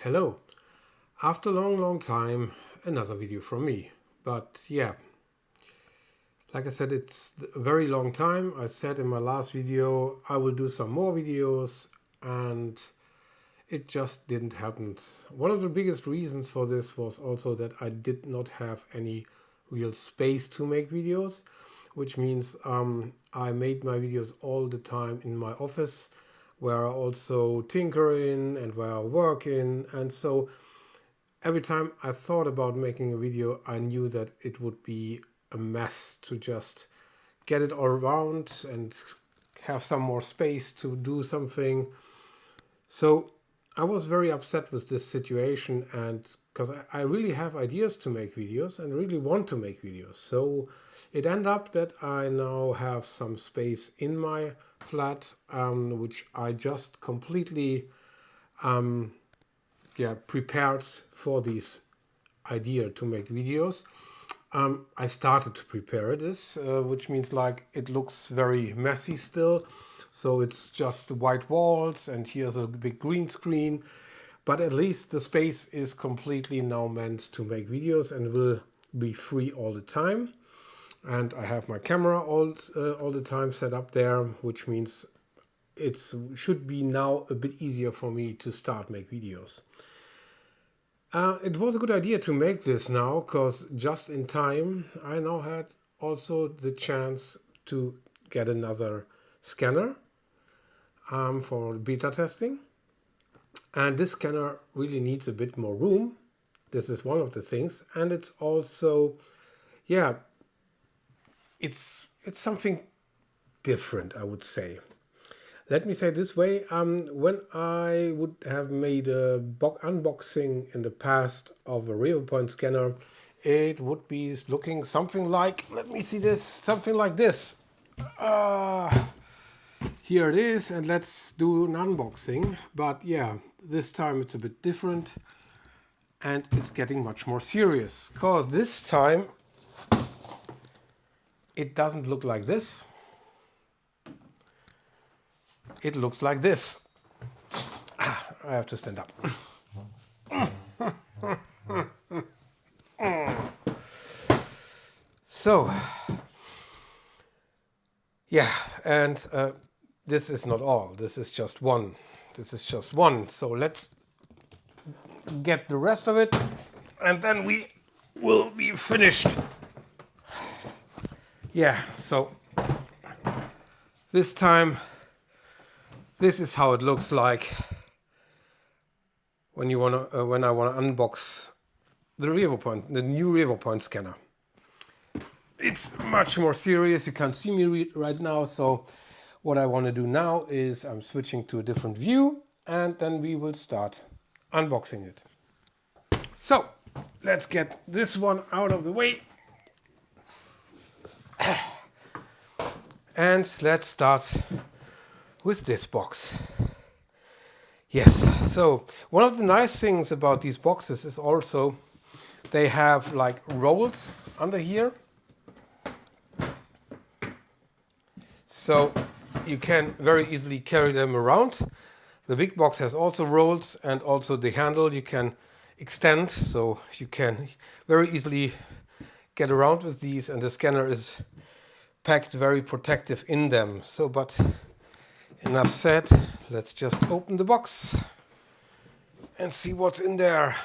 Hello. After a long time, another video from me. But yeah, like I said, it's a very long time. I said in my last video I will do some more videos and it just didn't happen. One of the biggest reasons for this was also that I did not have any real space to make videos, which means I made my videos all the time in my office where I also tinker in and where I work in, and so every time I thought about making a video, I knew that it would be a mess to just get it all around and have some more space to do something. So I was very upset with this situation, and because I really have ideas to make videos and really want to make videos. So it ended up that I now have some space in my flat, which I just completely prepared for this idea to make videos. I started to prepare this, which means like it looks very messy still. So it's just white walls and here's a big green screen. But at least the space is completely now meant to make videos and will be free all the time. And I have my camera all the time set up there, which means it should be now a bit easier for me to start make videos. It was a good idea to make this now, because just in time I now had also the chance to get another scanner for beta testing. And this scanner really needs a bit more room. This is one of the things. And it's also, it's something different, I would say. Let me say this way, when I would have made a unboxing in the past of a Revopoint scanner, it would be looking something like, let me see this, something like this. Here it is, and let's do an unboxing. But yeah, this time it's a bit different and it's getting much more serious, because this time it doesn't look like this. It looks like this. I have to stand up. So, yeah, and this is not all. This is just one. This is just one. So let's get the rest of it, and then we will be finished. Yeah, so this time, this is how it looks like when I want to unbox the new Revopoint scanner. It's much more serious. You can't see me right now, so what I want to do now is I'm switching to a different view, and then we will start unboxing it. So let's get this one out of the way, and let's start with this box. Yes, so one of the nice things about these boxes is also they have like rolls under here. So you can very easily carry them around. The big box has also rolls, and also the handle you can extend, so you can very easily get around with these, and the scanner is packed very protective in them. So, but enough said, let's just open the box and see what's in there.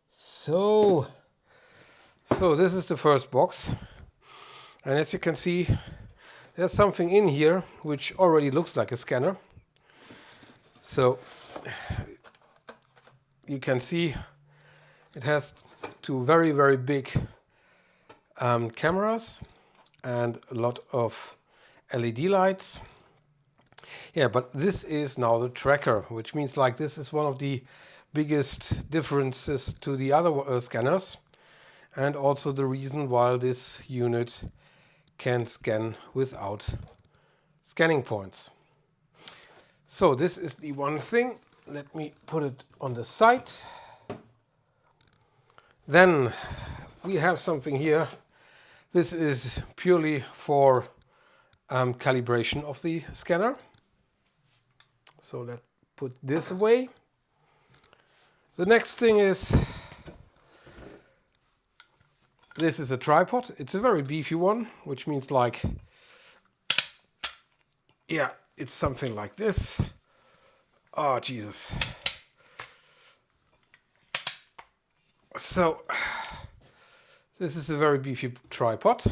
So this is the first box, and as you can see, there's something in here which already looks like a scanner. So you can see it has two very big cameras and a lot of LED lights. Yeah, but this is now the tracker, which means like this is one of the biggest differences to the other scanners, and also the reason why this unit can scan without scanning points. So this is the one thing. Let me put it on the side. Then we have something here. This is purely for calibration of the scanner. So let's put this away. The next thing is, this is a tripod. It's a very beefy one, which means like, yeah, it's something like this. Oh, Jesus. So, this is a very beefy tripod.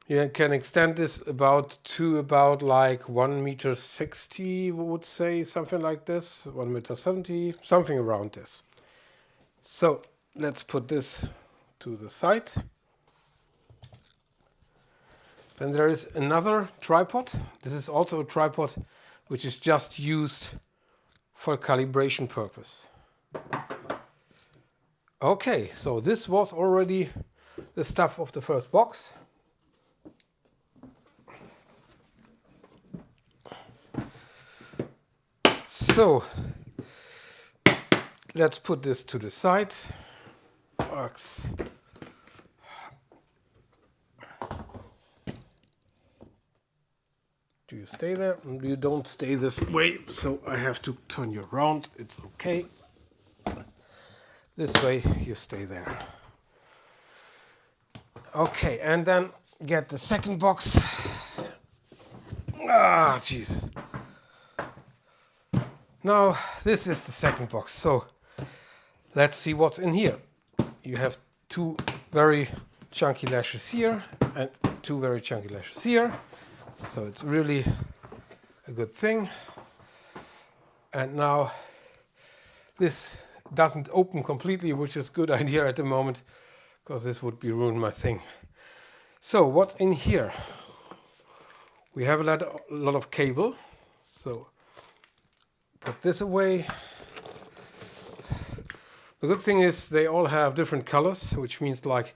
You can extend this to about like 1.60 m, we would say, something like this, 1.70 m, something around this. So let's put this to the side. Then there is another tripod. This is also a tripod which is just used for calibration purpose. Okay, so this was already the stuff of the first box. So let's put this to the side. Do you stay there? You don't stay this way, so I have to turn you around. It's okay. This way you stay there. Okay, and then get the second box. Ah, jeez. Now, this is the second box. So, let's see what's in here. You have two very chunky lashes here and two very chunky lashes here. So it's really a good thing. And now, this doesn't open completely, which is a good idea at the moment, because this would be ruin my thing. So what's in here? We have a lot of cable. So put this away. The good thing is they all have different colors, which means like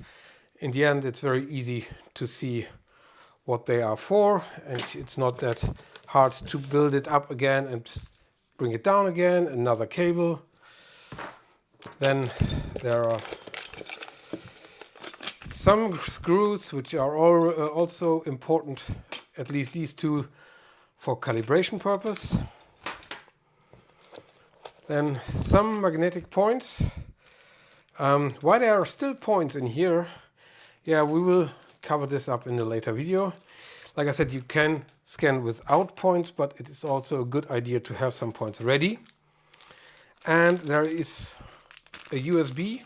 in the end it's very easy to see what they are for, and it's not that hard to build it up again and bring it down again. Another cable. Then there are some screws which are also important, at least these two, for calibration purpose. Then some magnetic points. Why there are still points in here, yeah, we will cover this up in a later video. Like I said, you can scan without points, but it is also a good idea to have some points ready. And there is a USB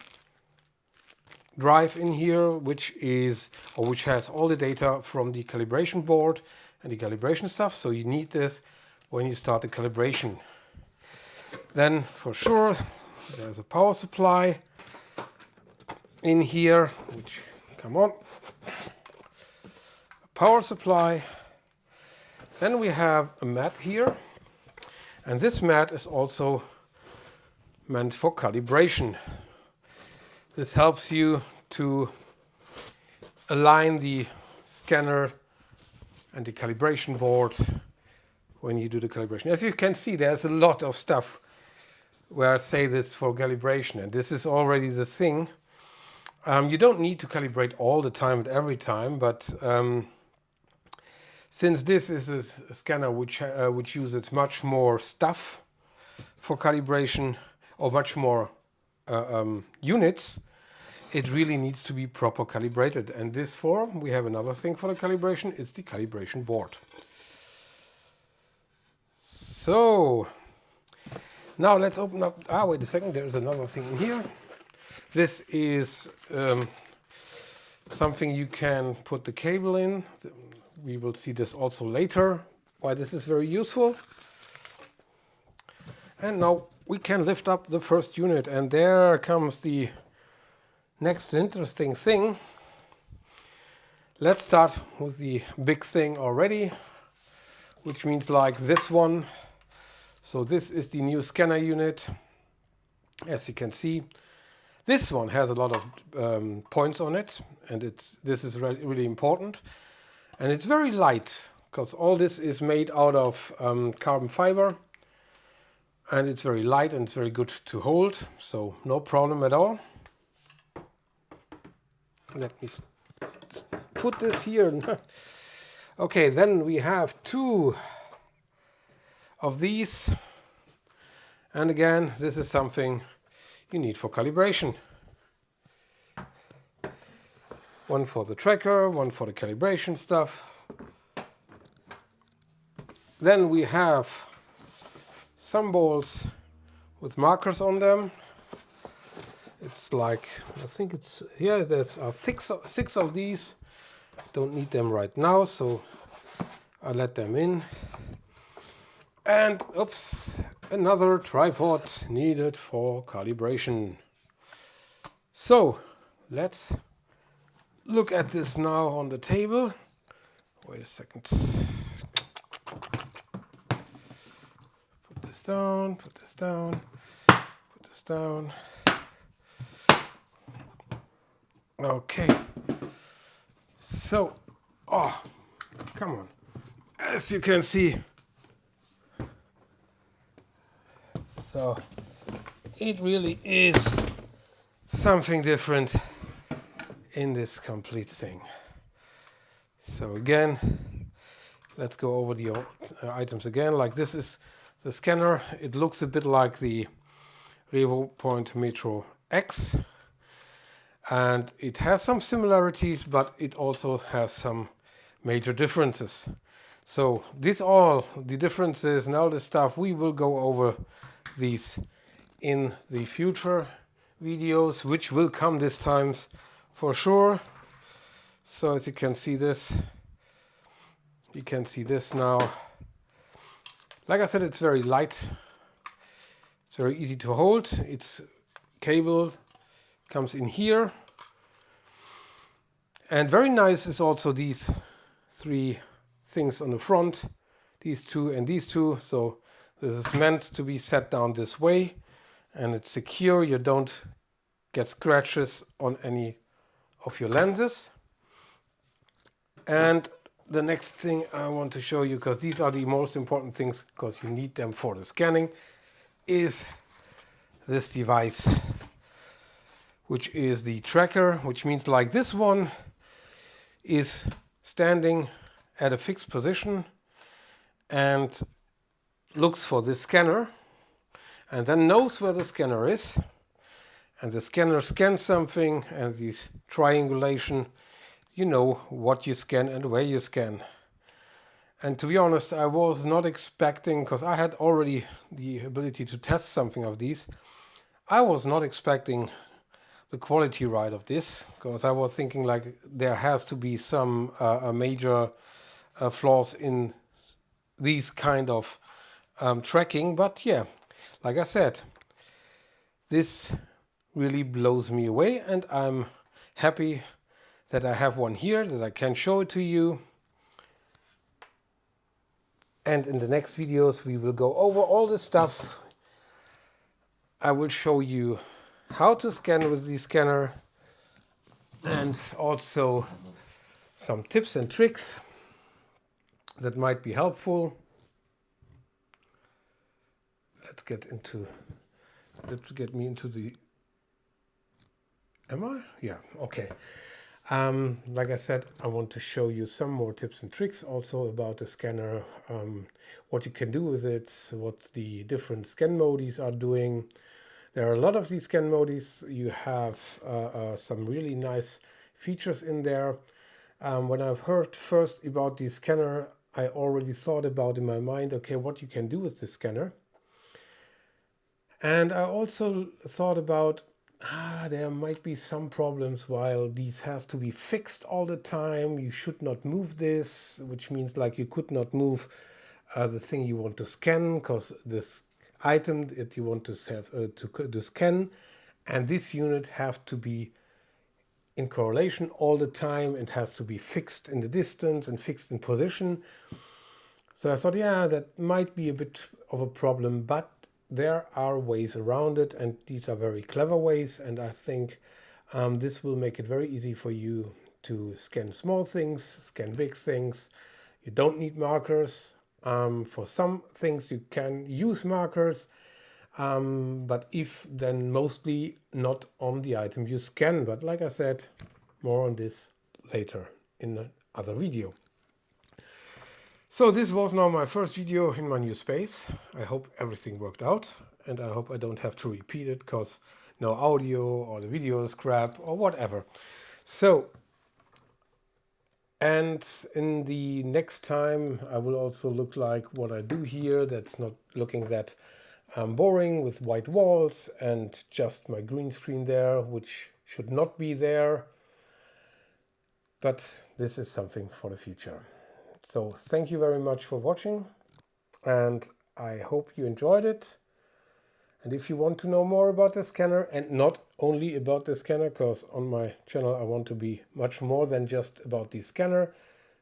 drive in here, which has all the data from the calibration board and the calibration stuff. So you need this when you start the calibration. Then for sure there's a power supply in here, which, come on, a power supply. Then we have a mat here, and this mat is also meant for calibration. This helps you to align the scanner and the calibration board when you do the calibration. As you can see, there's a lot of stuff where I say this for calibration, and this is already the thing. You don't need to calibrate all the time and every time, but since this is a scanner which uses much more stuff for calibration, or much more units, it really needs to be proper calibrated. And this form, we have another thing for the calibration, it's the calibration board. So now let's open up. Wait a second, there's another thing in here. This is something you can put the cable in. We will see this also later, why this is very useful. And now we can lift up the first unit, and there comes the next interesting thing. Let's start with the big thing already, which means like this one. So this is the new scanner unit. As you can see, this one has a lot of points on it, and this is really important. And it's very light, because all this is made out of carbon fiber. And it's very light and it's very good to hold, so no problem at all. Let me put this here. Okay, then we have two of these, And again, this is something you need for calibration. One for the tracker, one for the calibration stuff. Then we have some balls with markers on them. It's like, I think it's, yeah, there's 6 of these. Don't need them right now, so I let them in. And oops, another tripod needed for calibration. So let's look at this now on the table. Wait a second. Put this down, put this down, put this down. Okay. So, oh, come on. As you can see, so it really is something different in this complete thing. So again, let's go over the items again. Like this is the scanner. It looks a bit like the Revopoint Metro X, and it has some similarities, but it also has some major differences. So these all the differences and all this stuff, we will go over these in the future videos, which will come this times for sure. So as you can see this, you can see this now. Like I said, it's very light. It's very easy to hold. Its cable comes in here. And very nice is also these 3 things on the front, these 2 and these 2. So this is meant to be set down this way, and it's secure. You don't get scratches on any of your lenses. And the next thing I want to show you, because these are the most important things, because you need them for the scanning, is this device, which is the tracker, which means like this one is standing at a fixed position and looks for the scanner and then knows where the scanner is, and the scanner scans something, and this triangulation, you know what you scan and where you scan. And to be honest, I was not expecting, because I had already the ability to test something of these, I was not expecting the quality right of this, because I was thinking like there has to be some major flaws in these kind of tracking. But yeah, like I said, this really blows me away, and I'm happy that I have one here that I can show it to you. And in the next videos we will go over all this stuff. I will show you how to scan with the scanner, and also some tips and tricks that might be helpful. Let's get me into the, am I? Yeah, okay. Like I said, I want to show you some more tips and tricks also about the scanner, what you can do with it, what the different scan modes are doing. There are a lot of these scan modes. You have some really nice features in there. When I've heard first about the scanner, I already thought about in my mind, okay, what you can do with the scanner. And I also thought about, there might be some problems while these has to be fixed all the time. You should not move this, which means like you could not move the thing you want to scan, because this item that you want to have to scan and this unit have to be in correlation all the time, and has to be fixed in the distance and fixed in position. So I thought, yeah, that might be a bit of a problem, but there are ways around it, and these are very clever ways, and I think this will make it very easy for you to scan small things, scan big things. You don't need markers. For some things you can use markers, but if then mostly not on the item you scan. But like I said, more on this later in another video. So this was now my first video in my new space. I hope everything worked out, and I hope I don't have to repeat it because no audio or the video is crap or whatever. So, and in the next time I will also look like what I do here. That's not looking that boring with white walls and just my green screen there, which should not be there. But this is something for the future. So thank you very much for watching, and I hope you enjoyed it. And if you want to know more about the scanner, and not only about the scanner, because on my channel I want to be much more than just about the scanner,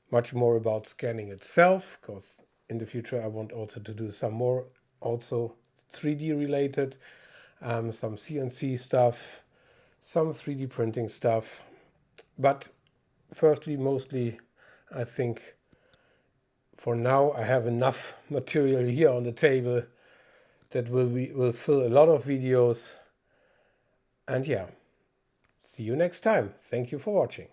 much more about scanning itself, because in the future I want also to do some more also 3D related, some CNC stuff, some 3D printing stuff. But firstly, mostly, I think for now I have enough material here on the table that will fill a lot of videos. And yeah, see you next time. Thank you for watching.